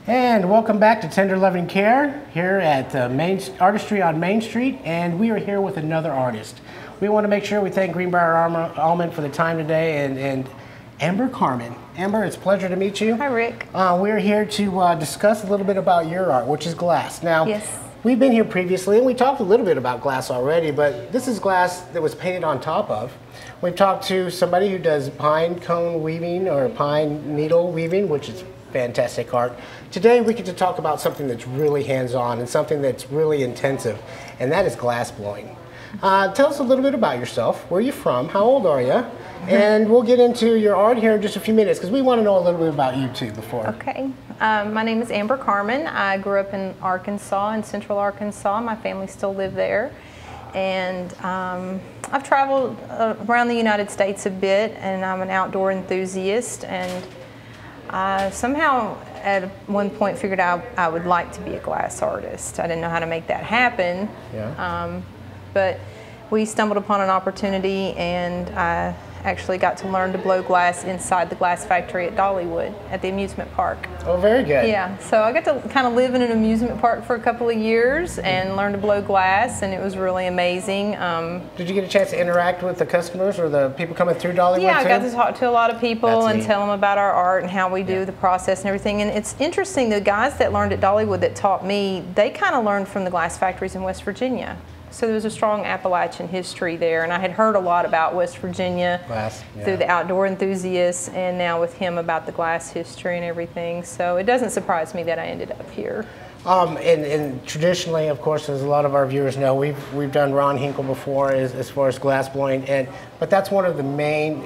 And welcome back to Tender Loving Care here at Artistry on Main Street, and we are here with another artist. We want to make sure we thank Greenbrier Almond for the time today, and Amber Carmen. Amber, it's a pleasure to meet you. Hi, Rick. We're here to discuss a little bit about your art, which is glass. Now, yes. We've been here previously, and we talked a little bit about glass already, but this is glass that was painted on top of. We've talked to somebody who does pine cone weaving or pine needle weaving, which is fantastic art. Today we get to talk about something that's really hands-on and something that's really intensive, and that is glass blowing. Tell us a little bit about yourself. Where are you from? How old are you? And we'll get into your art here in just a few minutes because we want to know a little bit about you too before. Okay. My name is Amber Carmen. I grew up in Arkansas, in central Arkansas. My family still live there. And I've traveled around the United States a bit, and I'm an outdoor enthusiast. And I somehow at one point figured out I would like to be a glass artist. I didn't know how to make that happen. Yeah. But we stumbled upon an opportunity, and I actually got to learn to blow glass inside the glass factory at Dollywood at the amusement park. Oh, very good. Yeah, so I got to kind of live in an amusement park for a couple of years and learn to blow glass, and it was really amazing. Did you get a chance to interact with the customers or the people coming through Dollywood? Yeah, too? I got to talk to a lot of people That's and neat. tell them about our art and how we do the process and everything. And it's interesting, the guys that learned at Dollywood that taught me, they kind of learned from the glass factories in West Virginia. So there was a strong Appalachian history there, and I had heard a lot about West Virginia through the outdoor enthusiasts, and now with him about the glass history and everything. So it doesn't surprise me that I ended up here. And traditionally, of course, as a lot of our viewers know, we've done Ron Hinkle before as far as glass blowing, but that's one of the main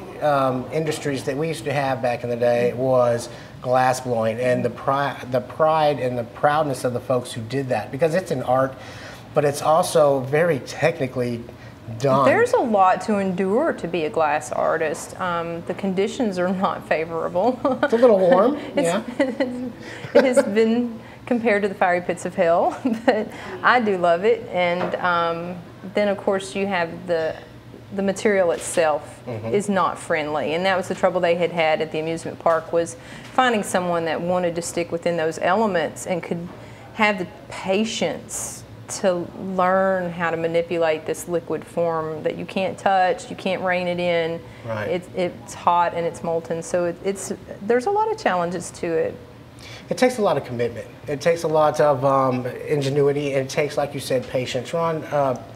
industries that we used to have back in the day was glass blowing, and the pride and the proudness of the folks who did that, because it's an art. But it's also very technically done. There's a lot to endure to be a glass artist. The conditions are not favorable. It's a little warm, yeah. It has been compared to the fiery pits of hell, but I do love it. And then, of course, you have the material itself is not friendly, and that was the trouble they had at the amusement park, was finding someone that wanted to stick within those elements and could have the patience to learn how to manipulate this liquid form that you can't touch, you can't rein it in. Right. It's hot and it's molten, so there's a lot of challenges to it. It takes a lot of commitment. It takes a lot of ingenuity, and it takes, like you said, patience. Ron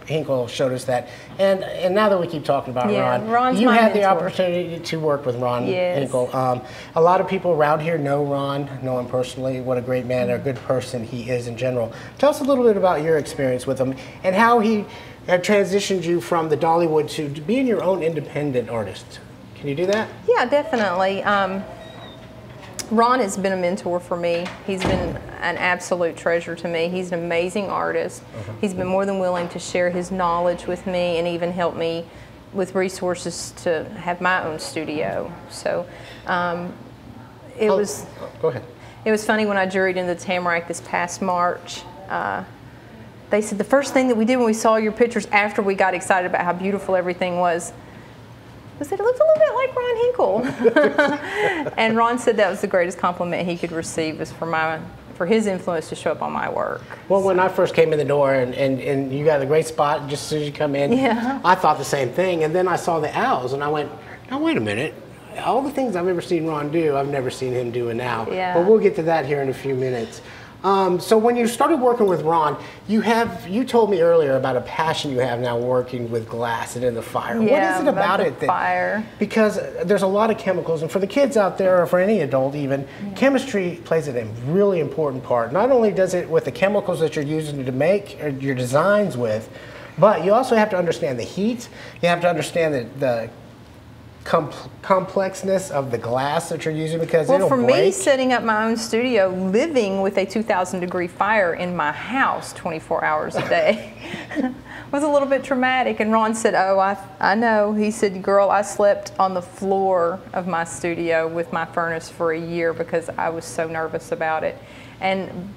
Hinkle showed us that. And now that we keep talking about Ron, Ron's you my had the mentor. opportunity to work with Ron Yes. Hinkle. A lot of people around here know Ron, know him personally, what a great man, a good person he is in general. Tell us a little bit about your experience with him and how he had transitioned you from the Dollywood to being your own independent artist. Can you do that? Yeah, definitely. Ron has been a mentor for me. He's been an absolute treasure to me. He's an amazing artist. He's been more than willing to share his knowledge with me and even help me with resources to have my own studio. So Go ahead. It was funny when I juried in the Tamarack this past March. They said the first thing that we did when we saw your pictures after we got excited about how beautiful everything was, I said, it looks a little bit like Ron Hinkle. And Ron said that was the greatest compliment he could receive, was for his influence to show up on my work. Well, when I first came in the door and you got a great spot just as soon as you come in, I thought the same thing. And then I saw the owls and I went, now wait a minute. All the things I've ever seen Ron do, I've never seen him do an owl. Yeah. But we'll get to that here in a few minutes. So when you started working with Ron, you told me earlier about a passion you have now working with glass and in the fire. Yeah, what is it about the it that fire? Because there's a lot of chemicals, and for the kids out there, or for any adult even, chemistry plays a really important part. Not only does it with the chemicals that you're using to make your designs with, but you also have to understand the heat. You have to understand the complexness of the glass that you're using, because it'll break. Well, for me, setting up my own studio, living with a 2,000-degree fire in my house 24 hours a day was a little bit traumatic. And Ron said, oh, I know. He said, girl, I slept on the floor of my studio with my furnace for a year because I was so nervous about it. And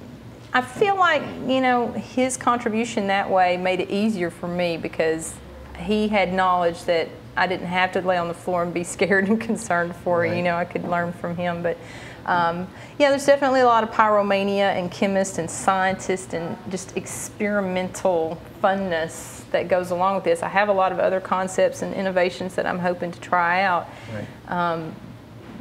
I feel like, you know, his contribution that way made it easier for me, because he had knowledge that I didn't have to lay on the floor and be scared and concerned for it. You know, I could learn from him. But Yeah, there's definitely a lot of pyromania and chemists and scientists and just experimental funness that goes along with this. I have a lot of other concepts and innovations that I'm hoping to try out. Right.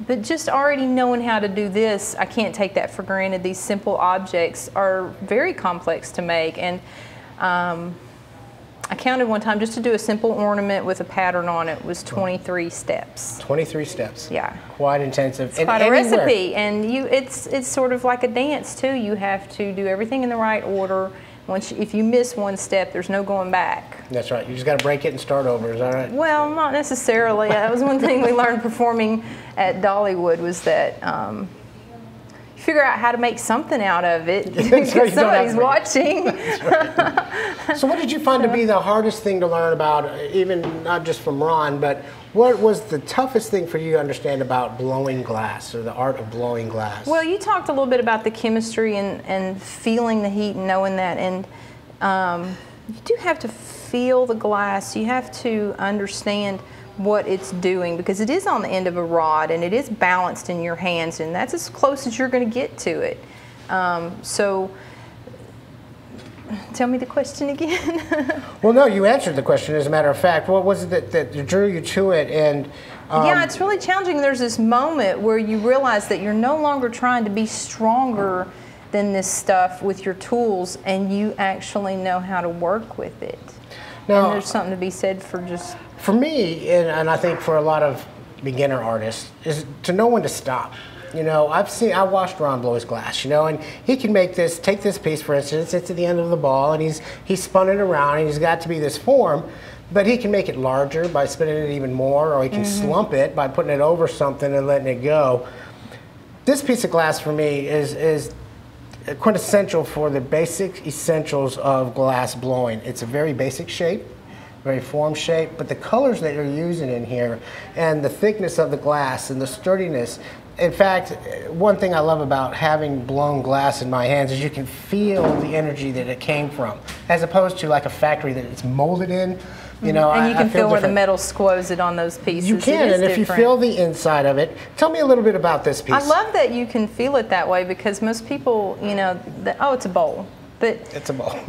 But just already knowing how to do this, I can't take that for granted. These simple objects are very complex to make. And I counted one time, just to do a simple ornament with a pattern on it was 23 steps. 23 steps. Yeah. Quite intensive. It's quite a recipe, and it's sort of like a dance too. You have to do everything in the right order. If you miss one step, there's no going back. That's right. You just got to break it and start over. Is that right? Well, not necessarily. That was one thing we learned performing at Dollywood, was that you figure out how to make something out of it because somebody's watching. Right. So what did you find to be the hardest thing to learn about, even not just from Ron, but what was the toughest thing for you to understand about blowing glass, or the art of blowing glass? Well, you talked a little bit about the chemistry and feeling the heat and knowing that, and you do have to feel the glass. You have to understand what it's doing, because it is on the end of a rod and it is balanced in your hands, and that's as close as you're going to get to it. So tell me the question again. Well, no, you answered the question, as a matter of fact. What was it that drew you to it? And yeah, it's really challenging. There's this moment where you realize that you're no longer trying to be stronger than this stuff with your tools, and you actually know how to work with it. Now, and there's something to be said for just... For me, and I think for a lot of beginner artists, is to know when to stop. You know, I watched Ron blow his glass, you know, and he can take this piece, for instance, it's at the end of the ball, and he's spun it around, and he's got to be this form, but he can make it larger by spinning it even more, or he can slump it by putting it over something and letting it go. This piece of glass for me is quintessential for the basic essentials of glass blowing. It's a very basic shape, very form shape, but the colors that you're using in here and the thickness of the glass and the sturdiness. In fact, one thing I love about having blown glass in my hands is you can feel the energy that it came from, as opposed to like a factory that it's molded in. You know, and you can feel where the metal squoes it on those pieces. You can, and if you feel the inside of it. Tell me a little bit about this piece. I love that you can feel it that way, because most people, you know, oh, it's a bowl. But it's a bowl.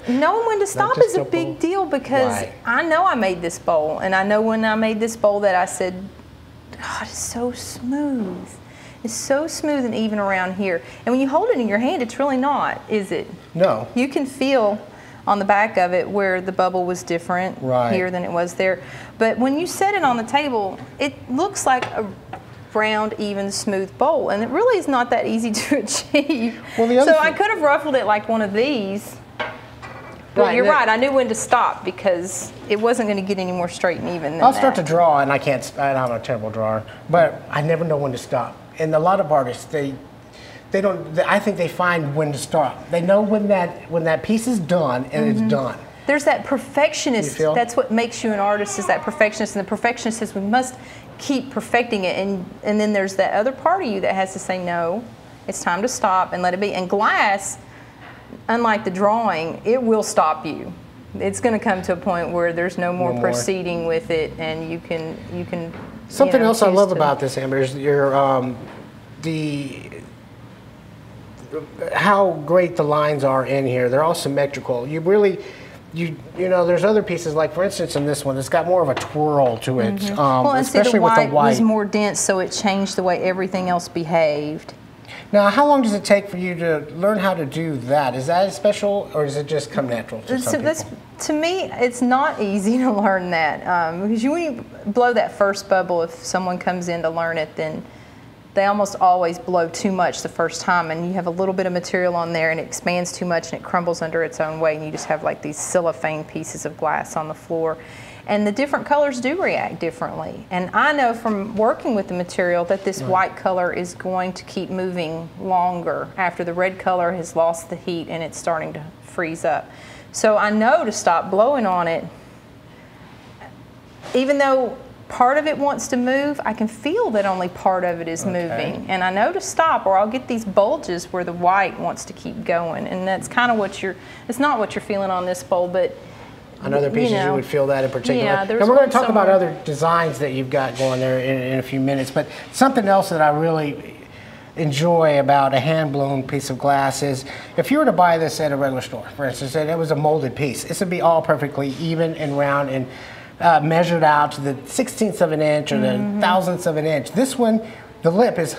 Knowing when to stop is a big deal, because I know I made this bowl, and I know when I made this bowl that I said, God, it's so smooth. It's so smooth and even around here. And when you hold it in your hand, it's really not, is it? No. You can feel on the back of it where the bubble was different here than it was there. But when you set it on the table, it looks like a round, even, smooth bowl, and it really is not that easy to achieve. Well, so I could have ruffled it like one of these. But you're right, I knew when to stop, because it wasn't going to get any more straight and even than I'll start to draw, and I'm a terrible drawer, but I never know when to stop. And a lot of artists, they don't, I think they find when to stop. They know when that piece is done, and it's done. There's that perfectionist, that's what makes you an artist, is that perfectionist, and the perfectionist says we must keep perfecting it, and then there's that other part of you that has to say, no, it's time to stop and let it be. And glass, unlike the drawing, it will stop you. It's going to come to a point where there's no more proceeding with it, and you can. Something else I love about this, Amber, is how great the lines are in here. They're all symmetrical. You really. You know, there's other pieces, like for instance in this one, it's got more of a twirl to it, well, especially with the white. Was more dense, so it changed the way everything else behaved. Now, how long does it take for you to learn how to do that? Is that special, or does it just come natural to some people? To me, it's not easy to learn that, because when you blow that first bubble, if someone comes in to learn it, then they almost always blow too much the first time, and you have a little bit of material on there and it expands too much and it crumbles under its own weight, and you just have like these cellophane pieces of glass on the floor. And the different colors do react differently. And I know from working with the material that this white color is going to keep moving longer after the red color has lost the heat and it's starting to freeze up. So I know to stop blowing on it. Even though part of it wants to move, I can feel that only part of it is moving. And I know to stop, or I'll get these bulges where the white wants to keep going. And that's kind of what it's not what you're feeling on this bowl, but on other pieces you would feel that in particular. Yeah, and we're going to talk about other designs that you've got going there in a few minutes, but something else that I really enjoy about a hand-blown piece of glass is if you were to buy this at a regular store, for instance, and it was a molded piece, this would be all perfectly even and round and measured out to the 16th of an inch or the thousandths of an inch. This one, the lip is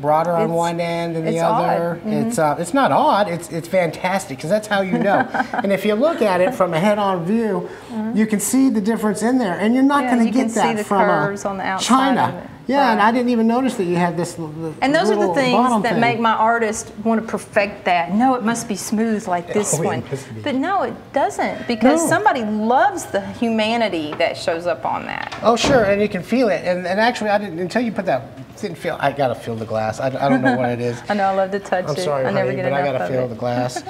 broader on one end than the other. It's not odd. It's fantastic because that's how you know. And if you look at it from a head-on view, you can see the difference in there, and you're not going to get that from China. Yeah, and I didn't even notice that you had this. And those are the things that make my artist want to perfect that. No, it must be smooth like this one. But no, it doesn't, because somebody loves the humanity that shows up on that. Oh, sure, and you can feel it. And actually, I didn't until you put that. Didn't feel. I gotta feel the glass. I don't know what it is. I know. I love to touch it. I'm sorry, I never honey, get but I enough gotta feel the glass.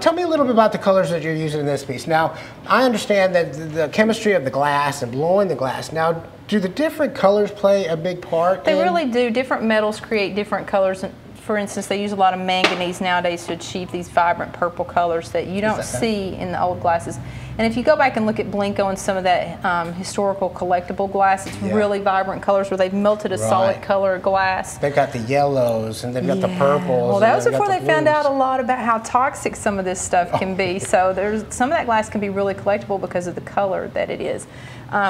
Tell me a little bit about the colors that you're using in this piece. Now, I understand that the chemistry of the glass and blowing the glass. Now, do the different colors play a big part? They really do. Different metals create different colors. For instance, they use a lot of manganese nowadays to achieve these vibrant purple colors that you don't see in the old glasses. And if you go back and look at Blinko and some of that historical collectible glass, it's really vibrant colors where they've melted a solid color glass. They've got the yellows and they've got the purples. Well, that was before they found out a lot about how toxic some of this stuff can be. So there's some of that glass can be really collectible because of the color that it is.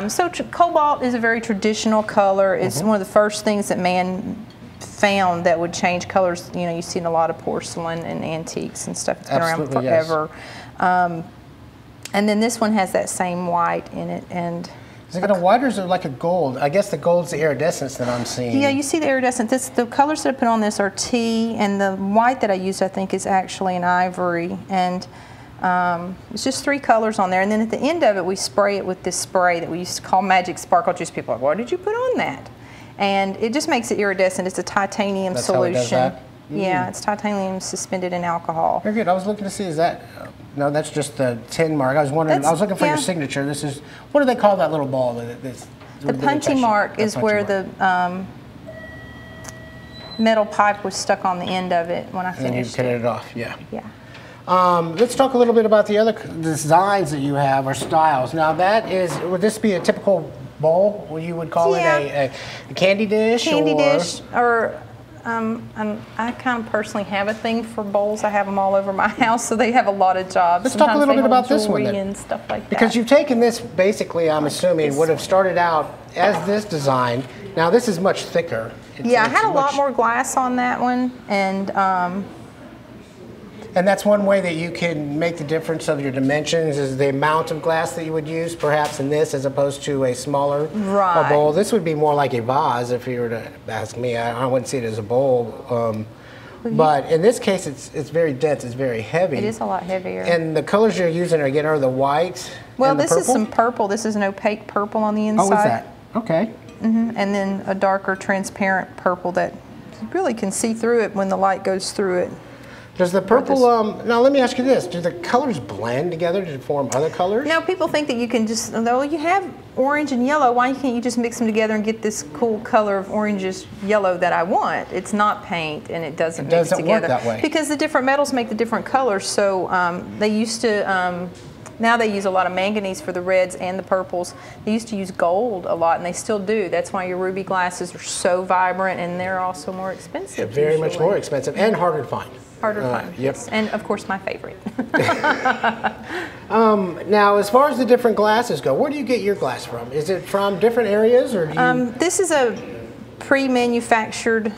So cobalt is a very traditional color. It's one of the first things that man found that would change colors. You know, you see in a lot of porcelain and antiques and stuff. It's been around forever. And then this one has that same white in it. And is it got a white or is it like a gold? I guess the gold's the iridescence that I'm seeing. Yeah, you see the iridescence. The colors that I put on this are tea, and the white that I used, I think, is actually an ivory. And it's just 3 colors on there. And then at the end of it, we spray it with this spray that we used to call Magic Sparkle Juice. People are like, why did you put on that? And it just makes it iridescent. It's a titanium solution. How it does that? Yeah, it's titanium suspended in alcohol. Very good. I was looking to see, is that, no, that's just the tin mark. I was wondering, I was looking for your signature. This is, what do they call that little ball? The punchy mark is where the metal pipe was stuck on the end of it when I finished it. And you cut it off, yeah. Yeah. Let's talk a little bit about the other designs that you have or styles. Now that is, would this be a typical bowl? You would call it a candy dish? Candy dish, or I kind of personally have a thing for bowls. I have them all over my house, so they have a lot of jobs. Let's talk a little bit about this one then. And stuff like that. Because you've taken this, basically, I'm assuming, would have started out as this design. Now this is much thicker. Yeah, I had a lot more glass on that one, and that's one way that you can make the difference of your dimensions is the amount of glass that you would use, perhaps in this, as opposed to a smaller bowl. This would be more like a vase, if you were to ask me. I wouldn't see it as a bowl. But in this case, it's very dense. It's very heavy. It is a lot heavier. And the colors you're using again are the white. Well, this is some purple. This is an opaque purple on the inside. Oh, is that? Okay. And then a darker, transparent purple that you really can see through it when the light goes through it. Does the purple, now let me ask you this, do the colors blend together to form other colors? No, people think that you can just, though you have orange and yellow, why can't you just mix them together and get this cool color of orangish yellow that I want? It's not paint and it doesn't mix together. Work that way. Because the different metals make the different colors, so they used to, now they use a lot of manganese for the reds and the purples. They used to use gold a lot, and they still do. That's why your ruby glasses are so vibrant, and they're also more expensive. Very much more expensive and harder to find. Harder to find, yes. And of course, my favorite. Now, as far as the different glasses go, where do you get your glass from? Is it from different areas, or do you? This is a pre-manufactured,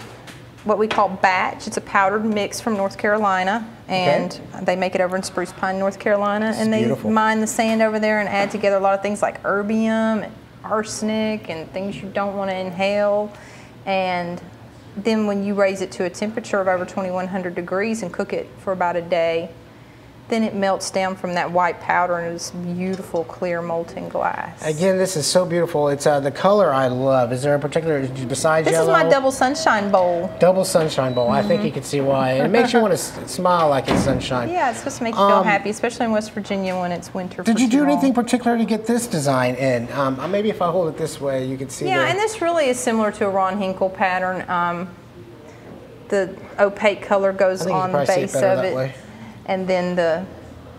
what we call batch. It's a powdered mix from North Carolina, and they make it over in Spruce Pine, North Carolina, and they mine the sand over there and add together a lot of things like erbium and arsenic and things you don't want to inhale. And then when you raise it to a temperature of over 2100 degrees and cook it for about a day, then it melts down from that white powder and it's beautiful, clear, molten glass. Again, this is so beautiful. It's the color I love. Is there a particular, besides yellow? This is my double sunshine bowl. Double sunshine bowl. I think you can see why. And it makes you want to smile like it's sunshine. Yeah, it's supposed to make you feel happy, especially in West Virginia when it's winter. Did you do anything particular to get this design in? Maybe if I hold it this way, you can see. Yeah, and this really is similar to a Ron Hinkle pattern. The opaque color goes on the base of it. And then the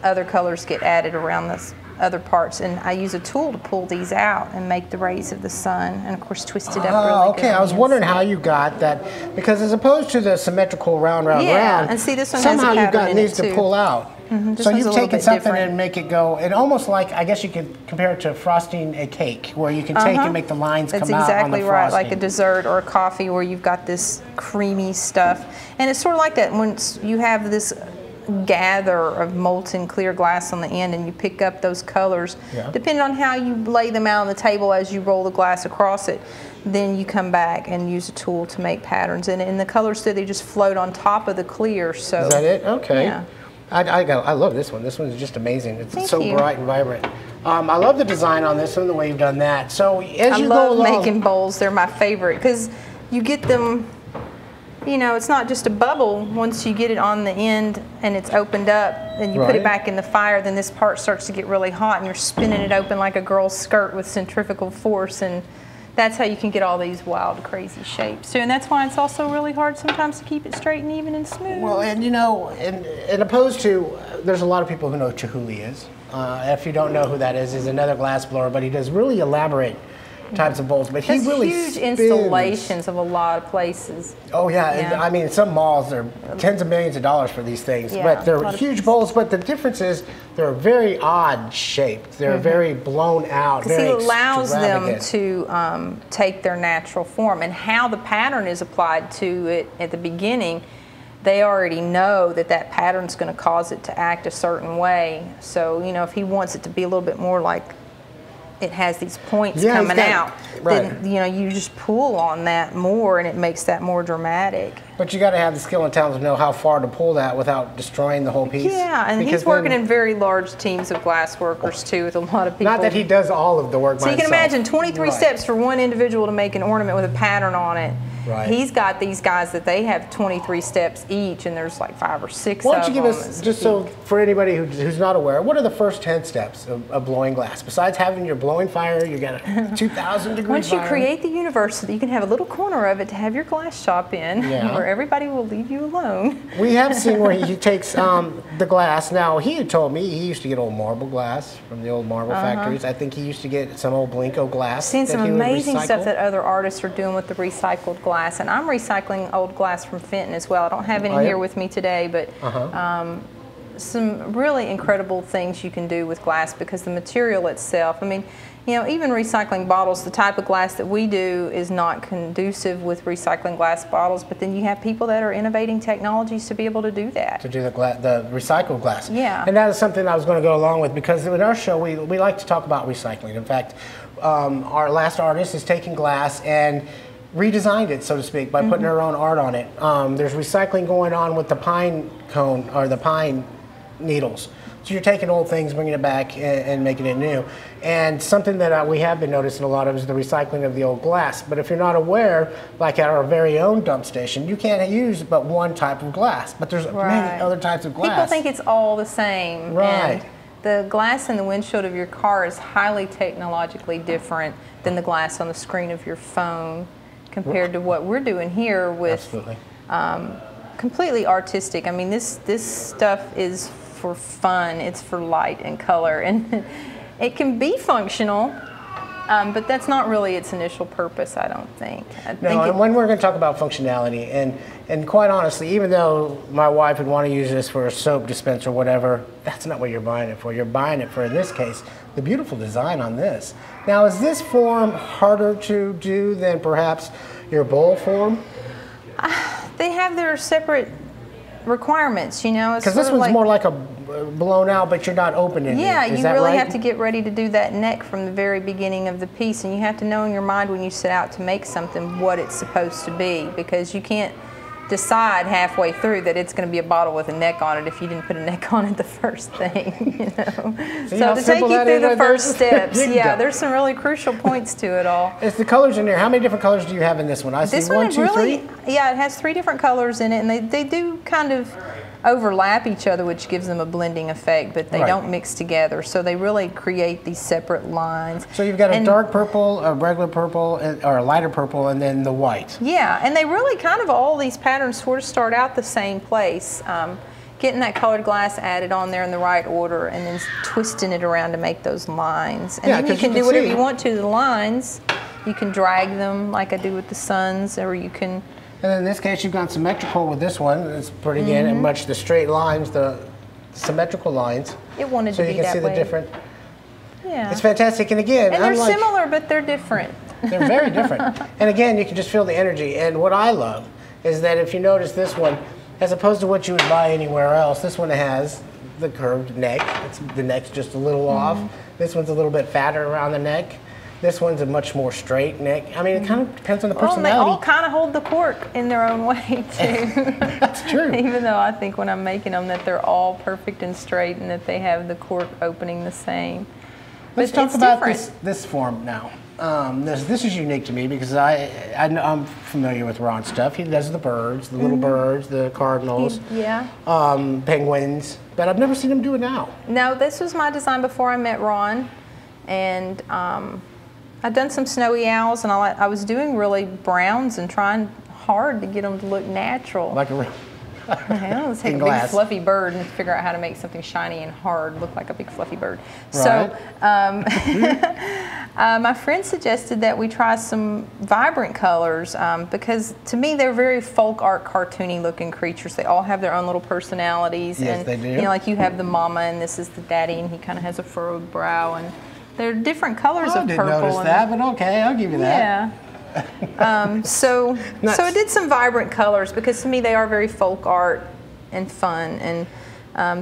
other colors get added around this other parts, and I use a tool to pull these out and make the rays of the sun, and of course twist it up really good. Okay, I was wondering how you got that, because as opposed to the symmetrical round, round, and see, this one somehow has a you've pattern got in these it to too. pull out. So you've taken something and make it go, and almost like, I guess you could compare it to frosting a cake, where you can take and make the lines come out on the frosting. That's exactly right, like a dessert or a coffee where you've got this creamy stuff. And it's sort of like that once you have this gather of molten clear glass on the end and you pick up those colors, depending on how you lay them out on the table as you roll the glass across it, then you come back and use a tool to make patterns. And the colors, they just float on top of the clear. So is that it? Okay. Yeah. I love this one. This one is just amazing. It's so bright and vibrant. I love the design on this one, the way you've done that. So as you go along, I love making bowls. They're my favorite because you get them, you know, it's not just a bubble. Once you get it on the end and it's opened up and you put it back in the fire, then this part starts to get really hot and you're spinning it open like a girl's skirt with centrifugal force, and that's how you can get all these wild, crazy shapes too. And that's why it's also really hard sometimes to keep it straight and even and smooth. Well, and you know, and opposed to, there's a lot of people who know Chihuly is. If you don't know who that is, he's another glass blower, but he does really elaborate types of bowls. But he really huge spins. Installations of a lot of places. Oh yeah, and, I mean, some malls are tens of millions of dollars for these things, but they're huge bowls. But the difference is they're very odd shaped. They're very blown out. Very it allows them extravagant. to take their natural form, and how the pattern is applied to it at the beginning. They already know that that pattern's going to cause it to act a certain way. So you know, if he wants it to be a little bit more like it has these points coming out, then you know, you just pull on that more and it makes that more dramatic. But you got to have the skill and talent to know how far to pull that without destroying the whole piece. Yeah, and he's working in very large teams of glass workers too, with a lot of people. Not that he does all of the work by himself. So you can imagine 23 steps for one individual to make an ornament with a pattern on it. Right. He's got these guys that they have 23 steps each, and there's like 5 or 6 Why don't you give us, just so for anybody who's not aware, what are the first 10 steps of blowing glass? Besides having your blowing fire, you got a 2,000 degree Once you fire. create the university, you can have a little corner of it to have your glass shop in, where everybody will leave you alone. We have seen where he takes the glass. Now, he had told me he used to get old marble glass from the old marble factories. I think he used to get some old Blinko glass. Seen some amazing stuff that other artists are doing with the recycled glass, and I'm recycling old glass from Fenton as well. I don't have any here with me today, but some really incredible things you can do with glass because the material itself, I mean, you know, even recycling bottles, the type of glass that we do is not conducive with recycling glass bottles, but then you have people that are innovating technologies to be able to do that. To do the recycled glass. Yeah. And that is something I was going to go along with, because in our show we like to talk about recycling. In fact, our last artist is taking glass and redesigned it, so to speak, by putting her own art on it. There's recycling going on with the pine cone, or the pine needles. So you're taking old things, bringing it back, and making it new. And something that we have been noticing a lot of is the recycling of the old glass. But if you're not aware, like at our very own dump station, you can't use but one type of glass. But there's many other types of glass. People think it's all the same. Right. And the glass in the windshield of your car is highly technologically different than the glass on the screen of your phone, compared to what we're doing here with completely artistic. I mean, this stuff is for fun. It's for light and color, and it can be functional, but that's not really its initial purpose, I don't think. And when we're going to talk about functionality, and quite honestly, even though my wife would want to use this for a soap dispenser or whatever, that's not what you're buying it for. You're buying it for, in this case, the beautiful design on this. Now, is this form harder to do than perhaps your bowl form? They have their separate requirements, you know. Because this one's more like a blown out, but you're not opening it. Yeah, Is you that really right? have to get ready to do that neck from the very beginning of the piece, and you have to know in your mind when you set out to make something what it's supposed to be, because you can't decide halfway through that it's going to be a bottle with a neck on it if you didn't put a neck on it the first thing, you know. So to take you through the first steps, there's some really crucial points to it all. It's the colors in here. How many different colors do you have in this one? I see one, two, three. Yeah, it has 3 different colors in it, and they do kind of overlap each other, which gives them a blending effect, but they don't mix together. So they really create these separate lines. So you've got a dark purple, a regular purple, or a lighter purple, and then the white. Yeah, and they really kind of, all these patterns sort of start out the same place. getting that colored glass added on there in the right order, and then twisting it around to make those lines. And then you can do whatever you want to the lines. You can drag them like I do with the suns, or you can... And in this case, you've gone symmetrical with this one. It's pretty again, much the straight lines, the symmetrical lines. It wanted to be that way. So you can see the different... Yeah. It's fantastic. And again, and they're similar, but they're different. They're very different. And again, you can just feel the energy. And what I love is that if you notice this one, as opposed to what you would buy anywhere else, this one has the curved neck. The neck's just a little off. This one's a little bit fatter around the neck. This one's a much more straight neck. I mean, it kind of depends on the personality. Well, they all kind of hold the cork in their own way, too. That's true. Even though I think when I'm making them that they're all perfect and straight and that they have the cork opening the same. Let's talk about this form now. This is unique to me because I'm familiar with Ron's stuff. He does the birds, the little birds, the cardinals, penguins, but I've never seen him do it now. No, this was my design before I met Ron, and I've done some snowy owls, and I was doing really browns and trying hard to get them to look natural. Like a let's take a big fluffy bird and figure out how to make something shiny and hard look like a big fluffy bird. Right. So my friend suggested that we try some vibrant colors because to me they're very folk art cartoony looking creatures. They all have their own little personalities. Yes, and, they do. You know, like you have the mama and this is the daddy and he kind of has a furrowed brow, and they're different colors of purple. I didn't notice that, but okay, I'll give you that. Yeah. So I did some vibrant colors because to me they are very folk art and fun, and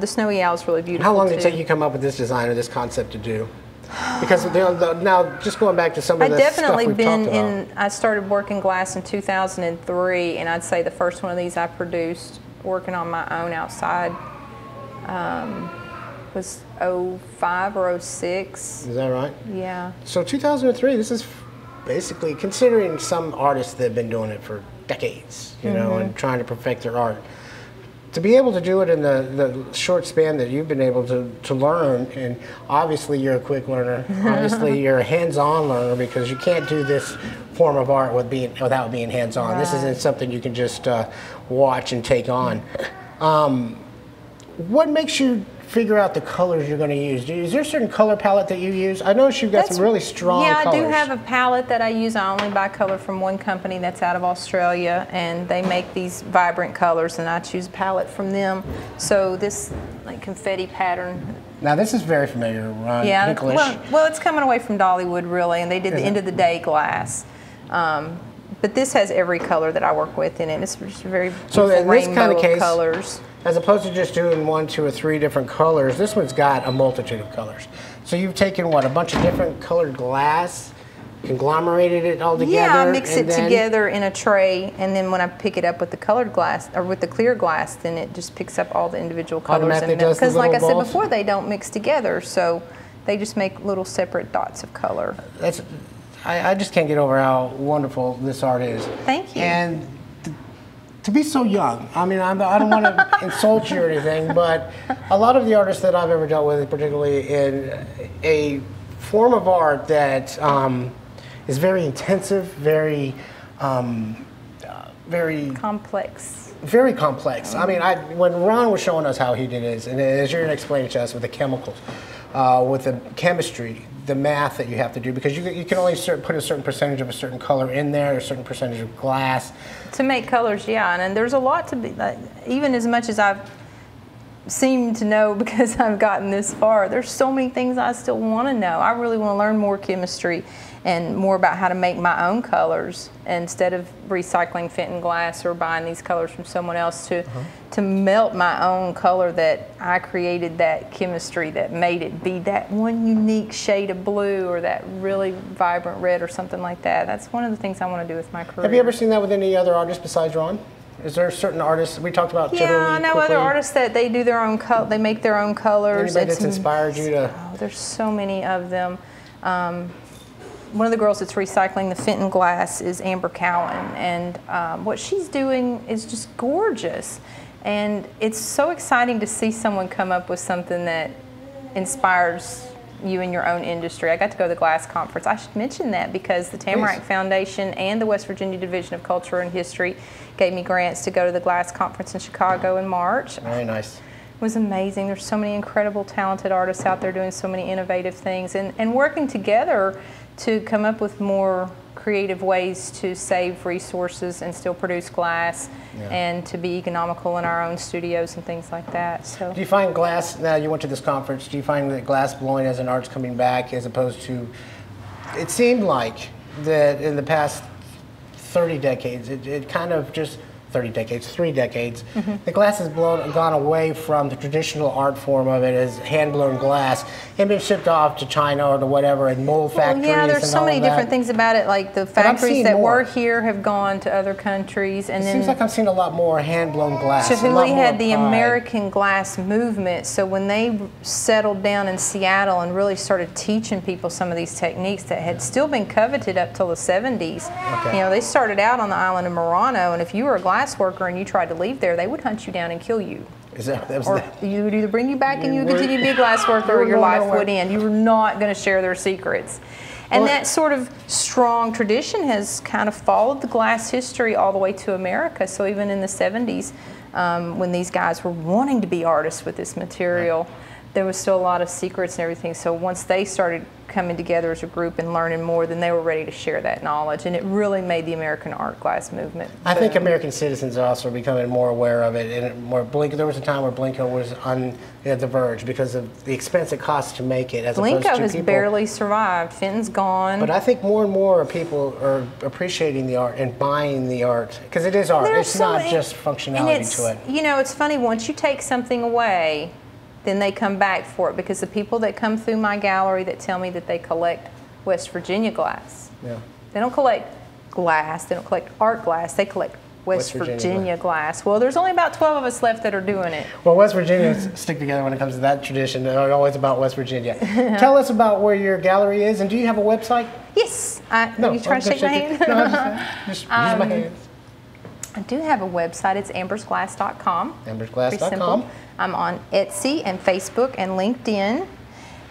the snowy owl is really beautiful. How long did it take you to come up with this design or this concept to do? Because now, just going back to some of the stuff we've talked about. I started working glass in 2003, and I'd say the first one of these I produced working on my own outside was 05 or 06. Is that right? Yeah. So 2003, this is basically, considering some artists that have been doing it for decades, you know, and trying to perfect their art, to be able to do it in the short span that you've been able to learn, and obviously you're a quick learner, obviously you're a hands-on learner because you can't do this form of art without being hands-on. Right. This isn't something you can just watch and take on. What makes you figure out the colors you're going to use? Is there a certain color palette that you use? I noticed you've got some really strong colors. Yeah, I do have a palette that I use. I only buy color from one company that's out of Australia, and they make these vibrant colors, and I choose a palette from them. So this like confetti pattern. Now this is very familiar, Ron. Yeah, well, it's coming away from Dollywood really, and they did the end of the day glass. But this has every color that I work with in it. It's just very rainbow of colors. As opposed to just doing 1, 2, or 3 different colors, this one's got a multitude of colors. So you've taken, what, a bunch of different colored glass, conglomerated it all together? Yeah, I mix it together in a tray, and then when I pick it up with the colored glass, or with the clear glass, then it just picks up all the individual colors. Because like I said before, they don't mix together, so they just make little separate dots of color. I just can't get over how wonderful this art is. Thank you. And to be so young, I mean, I don't want to insult you or anything, but a lot of the artists that I've ever dealt with, particularly in a form of art that is very intensive, very complex. Very complex. I mean, when Ron was showing us how he did his, and as you're going to explain it to us with the chemicals, with the chemistry, the math that you have to do, because you can only put a certain percentage of a certain color in there, a certain percentage of glass. To make colors, yeah, and there's a lot to be, even as much as I've seemed to know because I've gotten this far, there's so many things I still want to know. I really want to learn more chemistry and more about how to make my own colors instead of recycling Fenton glass or buying these colors from someone else to melt my own color that I created, that chemistry that made it be that one unique shade of blue or that really vibrant red or something like that. That's one of the things I want to do with my career. Have you ever seen that with any other artists besides Ron? Is there certain artists, we talked about Yeah, I know other artists that they do their own they make their own colors. Anybody that's inspired you to? Oh, there's so many of them. One of the girls that's recycling the Fenton glass is Amber Cowan, and what she's doing is just gorgeous. And it's so exciting to see someone come up with something that inspires you in your own industry. I got to go to the glass conference. I should mention that because the Tamarack Foundation and the West Virginia Division of Culture and History gave me grants to go to the glass conference in Chicago in March. Very nice. It was amazing. There's so many incredible, talented artists out there doing so many innovative things and working together to come up with more creative ways to save resources and still produce glass and to be economical in our own studios and things like that. So, do you find glass, now you went to this conference, do you find that glass blowing as an art's coming back as opposed to, it seemed like that in the past 30 decades, it kind of just, 3 decades, the glass has gone away from the traditional art form of it as hand-blown glass and been shipped off to China or to whatever and mold factories. Yeah, there's and so all many of that. different things about it. Like the factories that were here have gone to other countries, and it then seems like I'm seeing a lot more hand-blown glass. Chihuly had the American glass movement. So when they settled down in Seattle and really started teaching people some of these techniques that had still been coveted up till the 70s, you know, they started out on the island of Murano, and if you were a glass worker and you tried to leave there, they would hunt you down and kill you. Or you would either bring you back and you would continue to be a glass worker, or your life would end. You were not going to share their secrets. And that sort of strong tradition has kind of followed the glass history all the way to America. So even in the 70s, when these guys were wanting to be artists with this material, there was still a lot of secrets and everything. So once they started coming together as a group and learning more, then they were ready to share that knowledge, and it really made the American art glass movement. I think American citizens are also becoming more aware of it, and more there was a time where Blinko was on the verge because of the expense it costs to make it. As opposed Blinko to has people, barely survived. Fenton's gone. But I think more and more people are appreciating the art and buying the art because it is art. It's not just functionality to it. You know, it's funny, once you take something away, then they come back for it, because the people that come through my gallery that tell me that they collect West Virginia glass, they don't collect glass, they don't collect art glass, they collect West Virginia glass. Well, there's only about 12 of us left that are doing it. Well, West Virginians stick together when it comes to that tradition. They're always about West Virginia. Tell us about where your gallery is, and do you have a website? Yes. Are you trying to shake my hand? No, just use my hands. I do have a website. It's ambersglass.com. Ambersglass.com. I'm on Etsy and Facebook and LinkedIn,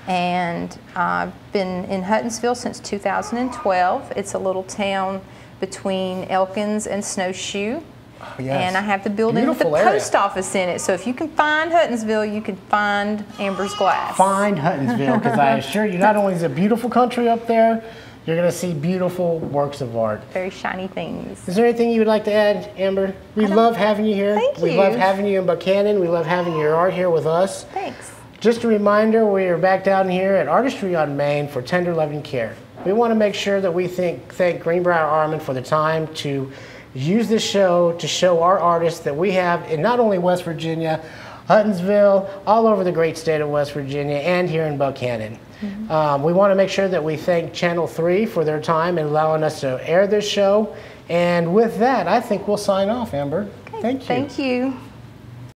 and I've been in Huttonsville since 2012. It's a little town between Elkins and Snowshoe. Oh, yes. And I have the building with the post office in it. So if you can find Huttonsville, you can find Amber's Glass. Find Huttonsville, because I assure you, not only is it a beautiful country up there, you're going to see beautiful works of art. Very shiny things. Is there anything you would like to add, Amber? We love having you here. Thank you. We love having you in Buchanan. We love having your art here with us. Thanks. Just a reminder, we are back down here at Artistry on Main for tender loving care. We want to make sure that we thank Greenbrier Armand for the time to use this show to show our artists that we have in not only West Virginia, Huttonsville, all over the great state of West Virginia, and here in Buchanan. We want to make sure that we thank Channel 3 for their time and allowing us to air this show. And with that, I think we'll sign off, Amber. Okay. Thank you. Thank you.